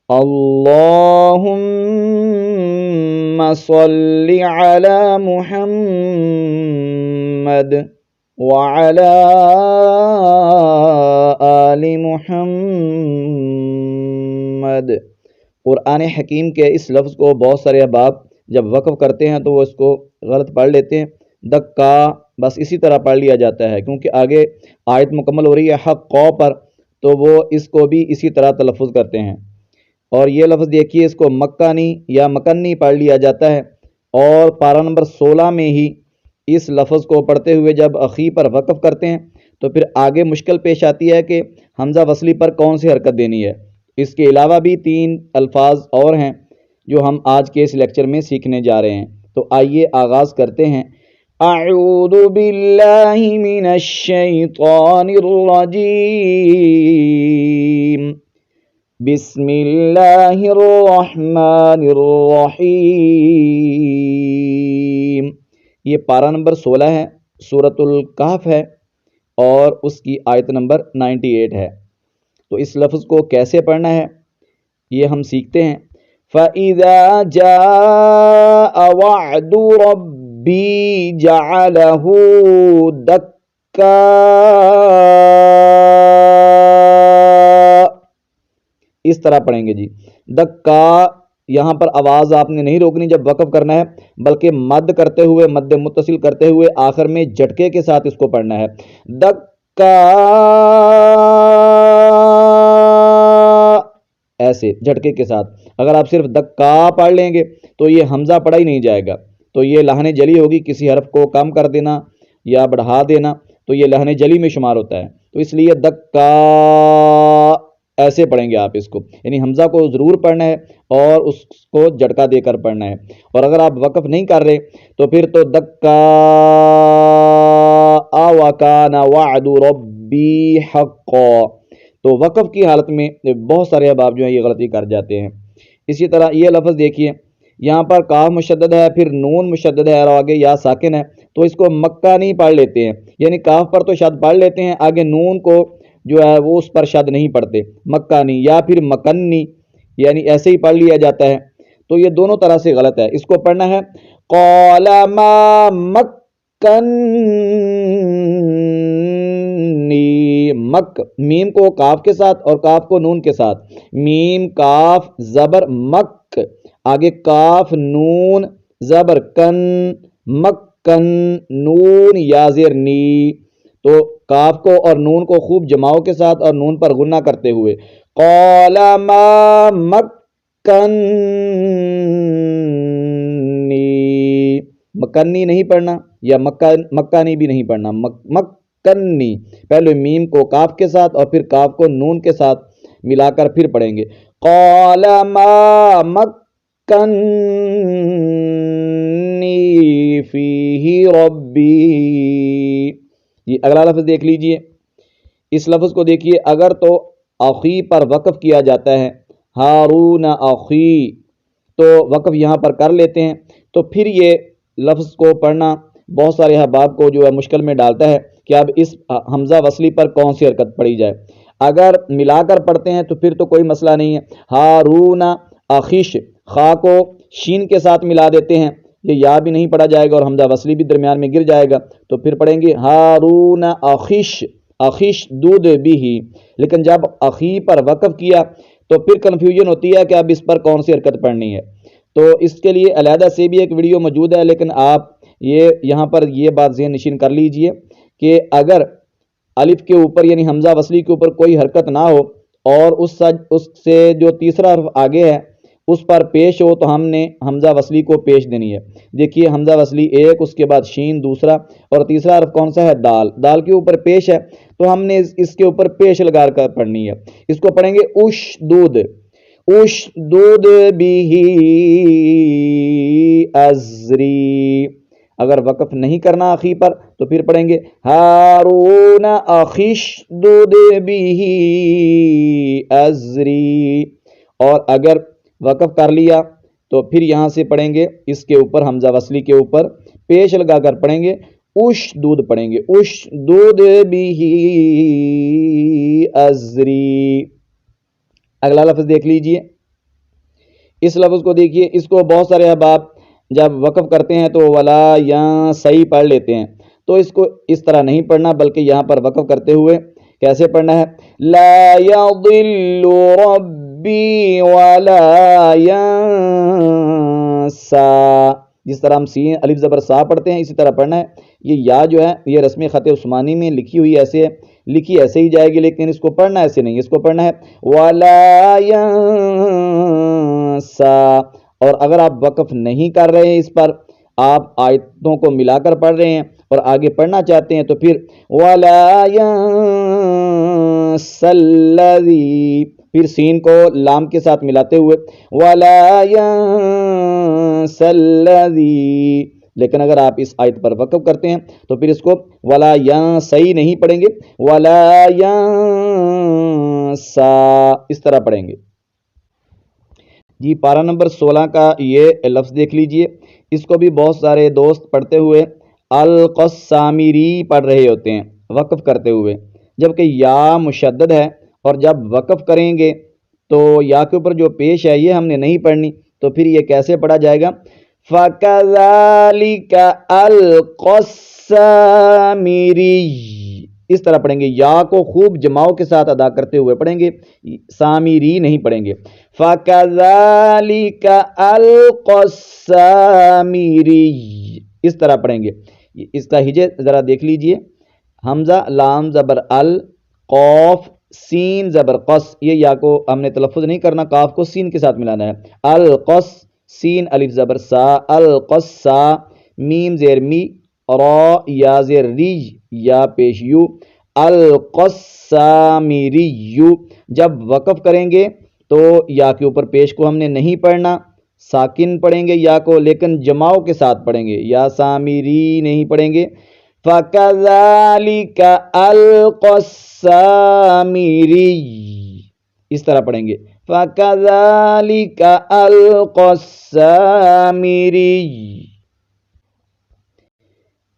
اللہم صل علی محمد وعلی آل محمد۔ قرآن حکیم کے اس لفظ کو بہت سارے احباب جب وقف کرتے ہیں تو وہ اس کو غلط پڑھ لیتے ہیں، دکا بس اسی طرح پڑھ لیا جاتا ہے، کیونکہ آگے آیت مکمل ہو رہی ہے حق قو پر، تو وہ اس کو بھی اسی طرح تلفظ کرتے ہیں۔ اور یہ لفظ دیکھیے، اس کو مکانی یا مکنی پڑھ لیا جاتا ہے، اور پارہ نمبر 16 میں ہی اس لفظ کو پڑھتے ہوئے جب اخی پر وقف کرتے ہیں تو پھر آگے مشکل پیش آتی ہے کہ حمزہ وصلی پر کون سی حرکت دینی ہے۔ اس کے علاوہ بھی 3 الفاظ اور ہیں جو ہم آج کے اس لیکچر میں سیکھنے جا رہے ہیں، تو آئیے آغاز کرتے ہیں۔ اعوذ باللہ من الشیطان الرجیم، بسم اللہ الرحمن الرحیم۔ یہ پارہ نمبر 16 ہے، سورۃ الکہف ہے، اور اس کی آیت نمبر 98 ہے۔ تو اس لفظ کو کیسے پڑھنا ہے یہ ہم سیکھتے ہیں۔ فَإِذَا جَاءَ وَعْدُ رَبِّي جَعَلَهُ دَكَّاء، اس طرح پڑھیں گے جی۔ دکا، یہاں پر آواز آپ نے نہیں روکنی جب وقف کرنا ہے، بلکہ مد کرتے ہوئے، مد متصل کرتے ہوئے آخر میں جھٹکے کے ساتھ اس کو پڑھنا ہے، دکا، ایسے جھٹکے کے ساتھ۔ اگر آپ صرف دکا پڑھ لیں گے تو یہ حمزہ پڑھا ہی نہیں جائے گا، تو یہ لہن جلی ہوگی، کسی حرف کو کم کر دینا یا بڑھا دینا تو یہ لہن جلی میں شمار ہوتا ہے، تو اس لیے دکا ایسے پڑھیں گے آپ اس کو، یعنی حمزہ کو ضرور پڑھنا ہے اور اس کو جھٹکا دے کر پڑھنا ہے۔ اور اگر آپ وقف نہیں کر رہے تو پھر تو دکا وکان وعد ربی حقا، تو وقف کی حالت میں بہت سارے احباب جو ہیں یہ غلطی کر جاتے ہیں۔ اسی طرح یہ لفظ دیکھیے، یہاں پر کاف مشدد ہے، پھر نون مشدد ہے اور آگے یا ساکن ہے، تو اس کو مکہ نہیں پڑھ لیتے ہیں، یعنی کاف پر تو شد پڑھ لیتے ہیں، آگے نون کو جو ہے وہ اس پر شد نہیں پڑھتے، مکانی یا پھر مکنی، یعنی ایسے ہی پڑھ لیا جاتا ہے، تو یہ دونوں طرح سے غلط ہے۔ اس کو پڑھنا ہے قال ما مکنی، مک، میم کو کاف کے ساتھ اور کاف کو نون کے ساتھ، میم کاف زبر مک، آگے کاف نون زبر کن، مکن، نون یا زیر نی، تو کاف کو اور نون کو خوب جماؤ کے ساتھ اور نون پر غنہ کرتے ہوئے قال ما مکنی، مکنی نہیں پڑھنا یا مکانی بھی نہیں پڑھنا، مکنی، پہلے میم کو کاف کے ساتھ اور پھر کاف کو نون کے ساتھ ملا کر پھر پڑھیں گے قال ما مکنی فیہ ربی۔ یہ اگلا لفظ دیکھ لیجئے، اس لفظ کو دیکھیے، اگر تو اخی پر وقف کیا جاتا ہے، ہارون اخی، تو وقف یہاں پر کر لیتے ہیں، تو پھر یہ لفظ کو پڑھنا بہت سارے احباب کو جو ہے مشکل میں ڈالتا ہے کہ اب اس حمزہ وصلی پر کون سی حرکت پڑھی جائے۔ اگر ملا کر پڑھتے ہیں تو پھر تو کوئی مسئلہ نہیں ہے، ہارون اخیش، خا کو شین کے ساتھ ملا دیتے ہیں، یہ یا بھی نہیں پڑھا جائے گا اور حمزہ وصلی بھی درمیان میں گر جائے گا، تو پھر پڑھیں گے ہارون اخیش، اخیش دودھ بھی ہی، لیکن جب اخی پر وقف کیا تو پھر کنفیوژن ہوتی ہے کہ اب اس پر کون سی حرکت پڑھنی ہے، تو اس کے لیے علیحدہ سے بھی ایک ویڈیو موجود ہے، لیکن آپ یہاں پر یہ بات ذہن نشین کر لیجئے کہ اگر الف کے اوپر یعنی حمزہ وصلی کے اوپر کوئی حرکت نہ ہو اور اس سے جو تیسرا حرف آگے ہے اس پر پیش ہو تو ہم نے حمزہ وصلی کو پیش دینی ہے۔ دیکھیے حمزہ وصلی ایک، اس کے بعد شین دوسرا، اور تیسرا حرف کون سا ہے؟ دال، دال کے اوپر پیش ہے تو ہم نے اس کے اوپر پیش لگا کر پڑھنی ہے۔ اس کو پڑھیں گے اشدود، اشدود به ازری، اگر وقف نہیں کرنا اخی پر تو پھر پڑھیں گے ہارون اخشدد به ازری، اور اگر وقف کر لیا تو پھر یہاں سے پڑھیں گے اس کے اوپر حمزہ وصلی کے اوپر پیش لگا کر پڑھیں گے، اشدود پڑھیں گے، اشدود به ازری۔ اگلا لفظ دیکھ لیجئے، اس لفظ کو دیکھیے، اس کو بہت سارے احباب جب وقف کرتے ہیں تو ولا یا صحیح پڑھ لیتے ہیں، تو اس کو اس طرح نہیں پڑھنا، بلکہ یہاں پر وقف کرتے ہوئے کیسے پڑھنا ہے؟ لا یضل ربی ولا ینسا، جس طرح ہم سین الف زبر سا پڑھتے ہیں اسی طرح پڑھنا ہے۔ یہ یا جو ہے یہ رسم خط عثمانی میں لکھی ہوئی ایسے ہے، لکھی ایسے ہی جائے گی، لیکن اس کو پڑھنا ایسے نہیں، اس کو پڑھنا ہے وَلَا يَنسَا۔ اور اگر آپ وقف نہیں کر رہے ہیں اس پر، آپ آیتوں کو ملا کر پڑھ رہے ہیں اور آگے پڑھنا چاہتے ہیں، تو پھر وَلَا يَنسَا الَّذِي، پھر سین کو لام کے ساتھ ملاتے ہوئے وَلَا يَنسَا الَّذِي، لیکن اگر آپ اس آیت پر وقف کرتے ہیں تو پھر اس کو ولا یا صحیح نہیں پڑھیں گے، ولا ینسا اس طرح پڑھیں گے۔ جی پارہ نمبر 16 کا یہ لفظ دیکھ لیجئے، اس کو بھی بہت سارے دوست پڑھتے ہوئے القسامری پڑھ رہے ہوتے ہیں وقف کرتے ہوئے، جبکہ یا مشدد ہے، اور جب وقف کریں گے تو یا کے اوپر جو پیش ہے یہ ہم نے نہیں پڑھنی، تو پھر یہ کیسے پڑھا جائے گا؟ فَكَذَلِكَ الْقَسَّامِرِي، اس طرح پڑھیں گے، یا کو خوب جماؤ کے ساتھ ادا کرتے ہوئے پڑھیں گے، سامری نہیں پڑھیں گے۔ فَكَذَلِكَ الْقَسَّامِرِي اس طرح پڑھیں گے۔ اس کا ہجے ذرا دیکھ لیجئے، حمزہ لام زبر ال، قوف سین زبر قص، یہ یا کو ہم نے تلفظ نہیں کرنا، کاف کو سین کے ساتھ ملانا ہے، القص سین الف زبر سا، القصا میم زیر می، را یا زیر ری یا پیش یو، القسامری یو۔ جب وقف کریں گے تو یا کے اوپر پیش کو ہم نے نہیں پڑھنا، ساکن پڑھیں گے یا کو، لیکن جماؤ کے ساتھ پڑھیں گے، یا سامری نہیں پڑھیں گے۔ فَكَذَلِكَ الْقَسَّامِرِي اس طرح پڑھیں گے، فَكَذَلِكَ الْقَسَّامِرِي۔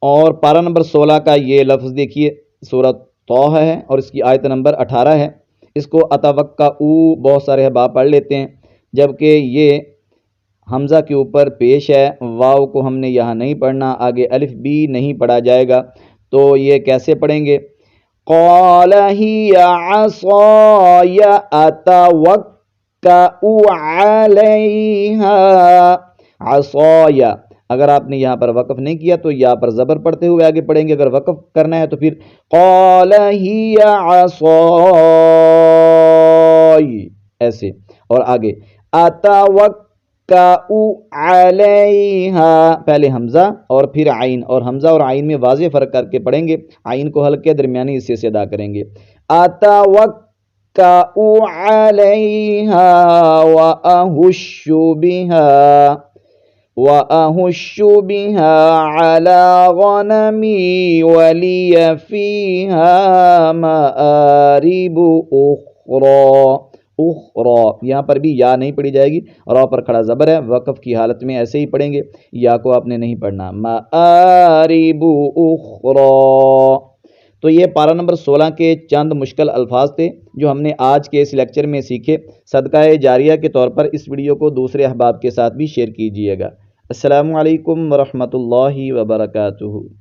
اور پارہ نمبر 16 کا یہ لفظ دیکھیے، سورۃ طٰہ ہے اور اس کی آیت نمبر 18 ہے۔ اس کو اتوقع بہت سارے احباب پڑھ لیتے ہیں، جبکہ یہ حمزہ کے اوپر پیش ہے، واو کو ہم نے یہاں نہیں پڑھنا، آگے الف بھی نہیں پڑھا جائے گا، تو یہ کیسے پڑھیں گے؟ قَالَ هِيَ عَصَايَ أَتَوَكَّأُ عَلَيْهَا، عَصَايَ اگر آپ نے یہاں پر وقف نہیں کیا تو یا پر زبر پڑھتے ہوئے آگے پڑھیں گے، اگر وقف کرنا ہے تو پھر قَالَ هِيَ عَصَايَ ایسے، اور آگے أَتَوَكَّأُ عَلَيْهَا، پہلے حمزہ اور پھر عین، اور حمزہ اور عین میں واضح فرق کر کے پڑھیں گے، عین کو ہلکے درمیانی حصے سے ادا کریں گے۔ أَتَوَكَّأُ عَلَيْهَا وَأَهُشُّ بِهَا عَلَى غَنَمِي وَلِيَ فِيهَا مَآرِبُ اخرى، یہاں پر بھی یا نہیں پڑھی جائے گی، را پر کھڑا زبر ہے، وقف کی حالت میں ایسے ہی پڑھیں گے، یا کو آپ نے نہیں پڑھنا، مآرب اخرى۔ تو یہ پارہ نمبر 16 کے چند مشکل الفاظ تھے جو ہم نے آج کے اس لیکچر میں سیکھے۔ صدقہ جاریہ کے طور پر اس ویڈیو کو دوسرے احباب کے ساتھ بھی شیئر کیجیے گا۔ السلام علیکم ورحمۃ اللہ وبرکاتہ۔